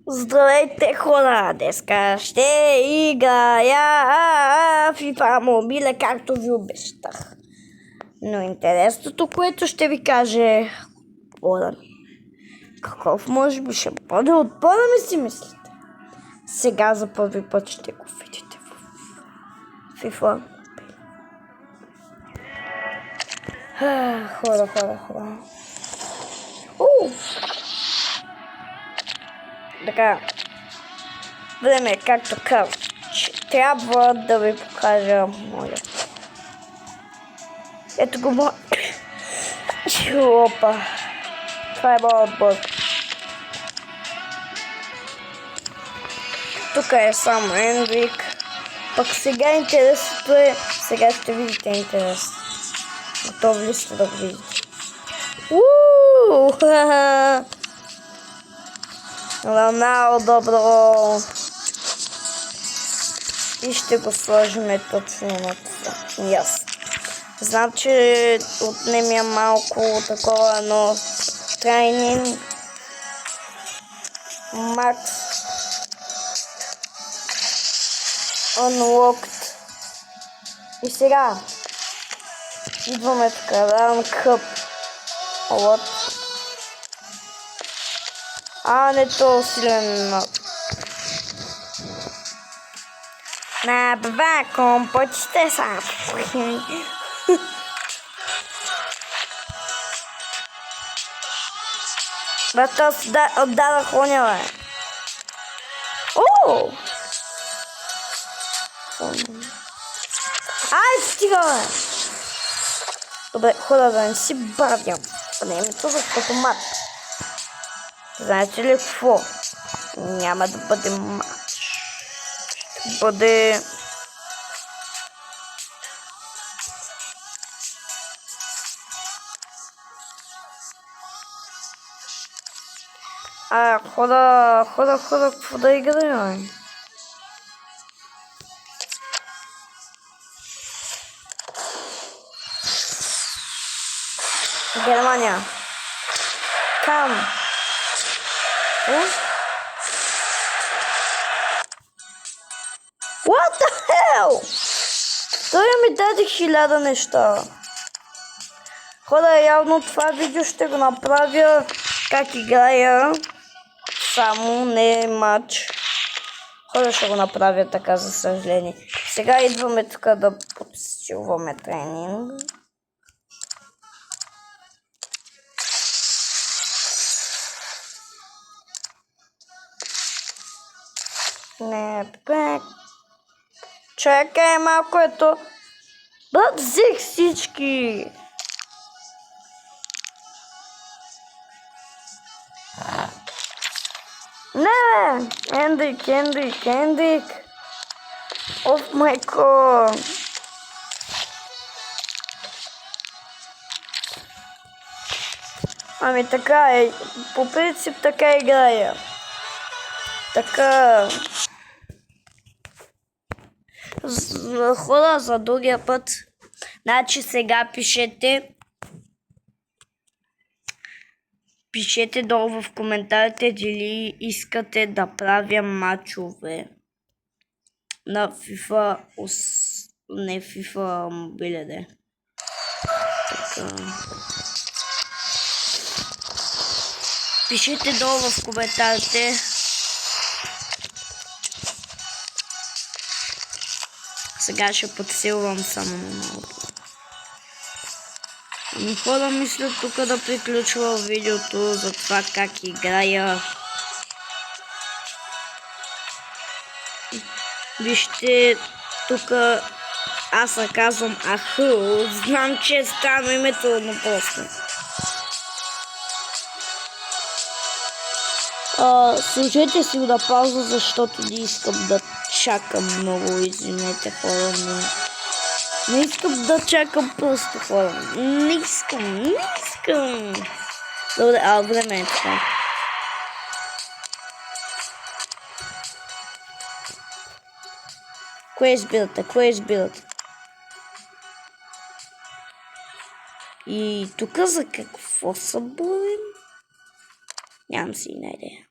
Здравейте, хора! Днеска ще играя FIFA Mobile, както ви обещах. Но интересното, което ще ви каже отбора ми. Какъв може би ще бъде отбора ми, си мислите? Сега за първи път ще го видите в FIFA. Хора. Така. Време, както казах, трябва да ви покажа моя. Ето го моя. Опа. Това е моят отбор. Тук е само Ендрик. Пък сега интересното е. Сега ще видите интерес. Готови ли сте да го видите? Роналдо, бро. И ще го сложим точно на това. Ясно. Знам, че отнемя малко такова, но тренинг. Макс. Unlocked. И сега. Идваме така. Run Cup. What? Не то силен мап. На баба, компотите са. Бата отдадах оня, бе. Стига, бе. Добре, хора, да не си бавям времето, защото мат. Знаете ли какво? Няма да бъде матч. Ще бъде... хора, какво да играем? Германия. Кам. What the hell? Той ми даде 1000 неща. Хора, явно това видео ще го направя как играя. Само не матч. Хора, ще го направя така, за съжаление. Сега идваме тук да подсилваме тренинг. Не, бе. Чакай малко, ето. Взех всички. Не, Ендрик. Оф май гот. Ами така е. По принцип така играя. Така. Хора, за другия път. Значи сега пишете долу в коментарите дали искате да правя матчове на FIFA, не FIFA Mobile. Така. Пишете долу в коментарите. Сега ще подсилвам само малко. Хора, мисля тук да приключва видеото за това как играя. Вижте, тук аз се казвам Ахъл. Знам, че е странно името, но после. Служете си го да пауза, защото не искам да чакам много, извинете, хора, но... Не искам да чакам просто, хора. Не искам. Добре, време е така. Кое избирате? И тук за какво са борим? Нямам си една идея.